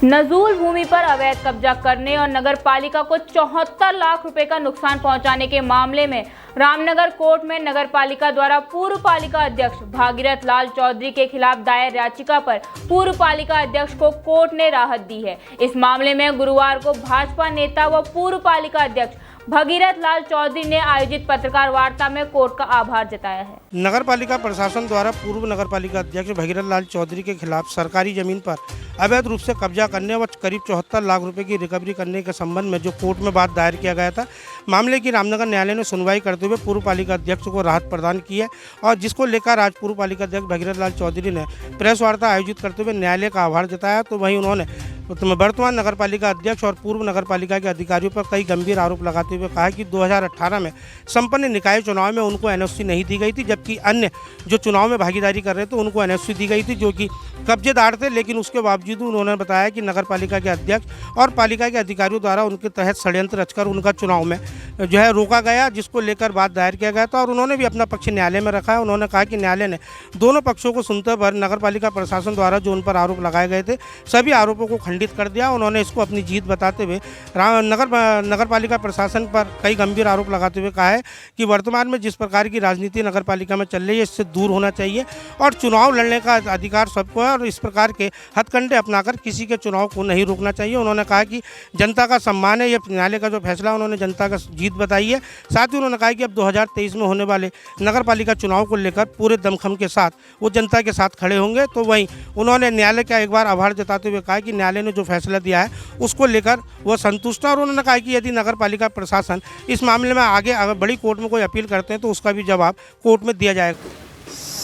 नजूल भूमि पर अवैध कब्जा करने और नगर पालिका को 74 लाख रुपए का नुकसान पहुंचाने के मामले में रामनगर कोर्ट में नगर पालिका द्वारा पूर्व पालिका अध्यक्ष भागीरथ लाल चौधरी के खिलाफ दायर याचिका पर पूर्व पालिका अध्यक्ष को कोर्ट ने राहत दी है। इस मामले में गुरुवार को भाजपा नेता व पूर्व पालिका अध्यक्ष भागीरथ लाल चौधरी ने आयोजित पत्रकार वार्ता में कोर्ट का आभार जताया है। नगर पालिका प्रशासन द्वारा पूर्व नगर पालिका अध्यक्ष भागीरथ लाल चौधरी के खिलाफ सरकारी जमीन पर अवैध रूप से कब्जा करने व करीब 74 लाख रुपए की रिकवरी करने के संबंध में जो कोर्ट में बात दायर किया गया था, मामले की रामनगर न्यायालय ने सुनवाई करते हुए पूर्व पालिका अध्यक्ष को राहत प्रदान की है और जिसको लेकर आज पूर्व पालिका अध्यक्ष भागीरथ लाल चौधरी ने प्रेस वार्ता आयोजित करते हुए न्यायालय का आभार जताया। तो वहीं उन्होंने वर्तमान नगर पालिका अध्यक्ष और पूर्व नगर पालिका के अधिकारियों पर कई गंभीर आरोप लगाते हुए कहा कि 2018 में संपन्न निकाय चुनाव में उनको एनओसी नहीं दी गई थी, जबकि अन्य जो चुनाव में भागीदारी कर रहे थे उनको एनओसी दी गई थी जो कि कब्जेदार थे। लेकिन उसके बावजूद उन्होंने बताया कि नगर पालिका के अध्यक्ष और पालिका के अधिकारियों द्वारा उनके तहत षड्यंत्र रचकर उनका चुनाव में जो है रोका गया, जिसको लेकर बात दायर किया गया था और उन्होंने भी अपना पक्ष न्यायालय में रखा है। उन्होंने कहा कि न्यायालय ने दोनों पक्षों को सुनते पर नगर पालिका प्रशासन द्वारा जो उन पर आरोप लगाए गए थे सभी आरोपों को खंडित कर दिया। उन्होंने इसको अपनी जीत बताते हुए नगर पालिका प्रशासन पर कई गंभीर आरोप लगाते हुए कहा है कि वर्तमान में जिस प्रकार की राजनीति नगर पालिका में चल रही है इससे दूर होना चाहिए और चुनाव लड़ने का अधिकार सबको है और इस प्रकार के हथकंडे अपनाकर किसी के चुनाव को नहीं रोकना चाहिए। उन्होंने कहा कि जनता का सम्मान है, ये न्यायालय का जो फैसला उन्होंने जनता का जीत बताई है। साथ ही उन्होंने कहा कि अब 2023 में होने वाले नगर पालिका चुनाव को लेकर पूरे दमखम के साथ वो जनता के साथ खड़े होंगे। तो वहीं उन्होंने न्यायालय का एक बार आभार जताते हुए कहा कि न्यायालय ने जो फैसला दिया है उसको लेकर वो संतुष्ट है और उन्होंने कहा कि यदि नगर पालिका प्रशासन इस मामले में आगे अगर बड़ी कोर्ट में कोई अपील करते हैं तो उसका भी जवाब कोर्ट में दिया जाएगा।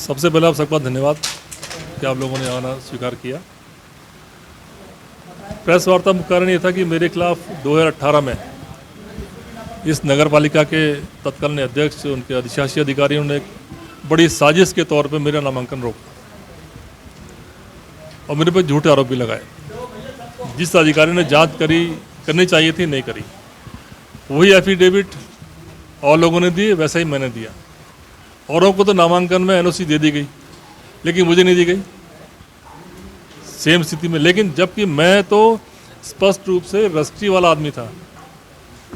सबसे पहले आप सबका धन्यवाद कि आप लोगों ने आना स्वीकार किया। प्रेस वार्ता का कारण ये था कि मेरे खिलाफ 2018 में इस नगर पालिका के तत्कालीन अध्यक्ष उनके अधिशासी अधिकारियों ने बड़ी साजिश के तौर पे मेरा नामांकन रोका और मेरे पर झूठे आरोप भी लगाए। जिस अधिकारी ने जांच करनी चाहिए थी नहीं करी, वही एफिडेविट और लोगों ने दिए, वैसा ही मैंने दिया। औरों को तो नामांकन में एनओसी दे दी गई लेकिन मुझे नहीं दी गई सेम स्थिति में। लेकिन जबकि मैं तो स्पष्ट रूप से रजिस्ट्री वाला आदमी था,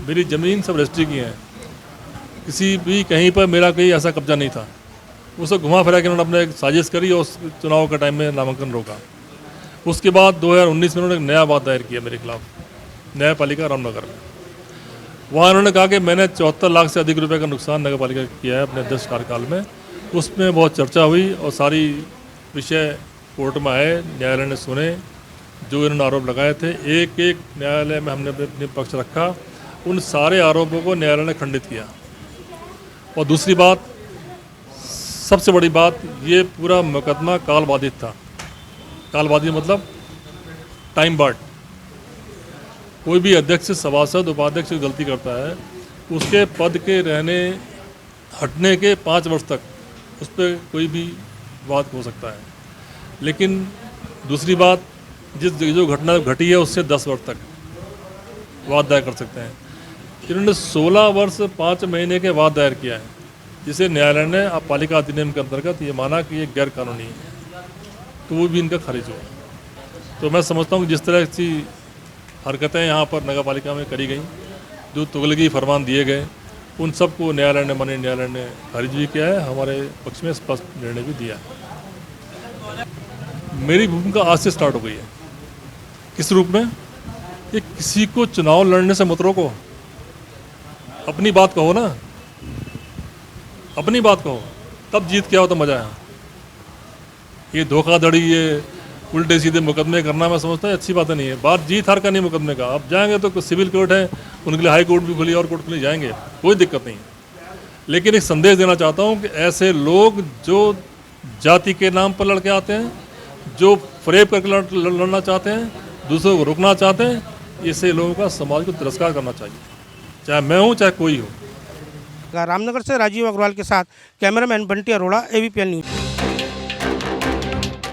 मेरी ज़मीन सब रजिस्ट्री की है, किसी भी कहीं पर मेरा कोई ऐसा कब्जा नहीं था। उसे घुमा फिरा के उन्होंने अपने एक साजिश करी और उस चुनाव का टाइम में नामांकन रोका। उसके बाद 2019 में उन्होंने एक नया बात दायर किया मेरे खिलाफ न्याय पालिका रामनगर में। वहाँ उन्होंने कहा कि मैंने 74 लाख से अधिक रुपए का नुकसान नगर पालिका किया है अपने अध्यक्ष कार्यकाल में। उसमें बहुत चर्चा हुई और सारी विषय कोर्ट में आए, न्यायालय ने सुने जो इन्होंने आरोप लगाए थे। एक एक न्यायालय में हमने अपने पक्ष रखा, उन सारे आरोपों को न्यायालय ने खंडित किया। और दूसरी बात, सबसे बड़ी बात, ये पूरा मुकदमा काल बाधित था। काल बाधित मतलब टाइम बार्ड। कोई भी अध्यक्ष, सभासद, उपाध्यक्ष गलती करता है, उसके पद के हटने के 5 वर्ष तक उस पर कोई भी बात हो सकता है। लेकिन दूसरी बात, जो घटना घटी है उससे 10 वर्ष तक वाद दायर कर सकते हैं। इन्होंने 16 वर्ष 5 महीने के बाद दायर किया है, जिसे न्यायालय ने पालिका अधिनियम के अंतर्गत ये माना कि ये गैर कानूनी है, तो वो भी इनका खारिज हुआ। तो मैं समझता हूँ कि जिस तरह की हरकतें यहाँ पर नगर पालिका में करी गई, जो तुगलकी फरमान दिए गए, उन सब को माननीय न्यायालय ने खारिज भी किया है, हमारे पक्ष में स्पष्ट निर्णय भी दिया है। मेरी भूमिका आज से स्टार्ट हो गई है। किस रूप में? ये किसी को चुनाव लड़ने से मत रोको, अपनी बात कहो ना, अपनी बात कहो, तब जीत के आओ तो मजा है। ये धोखाधड़ी, ये उल्टे सीधे मुकदमे करना मैं समझता है अच्छी बात नहीं है। बात जीत हार का नहीं मुकदमे का। अब जाएंगे तो सिविल कोर्ट है, उनके लिए हाई कोर्ट भी खुली और कोर्ट खुली, जाएंगे, कोई दिक्कत नहीं है। लेकिन एक संदेश देना चाहता हूँ कि ऐसे लोग जो जाति के नाम पर लड़के आते हैं, जो फरेब करके लड़ना चाहते हैं, दूसरों को रोकना चाहते हैं, ऐसे लोगों का समाज को तिरस्कार करना चाहिए, चाहे मैं हूँ चाहे कोई हो। रामनगर से राजीव अग्रवाल के साथ cameraman Bunty Arora, ABPN news.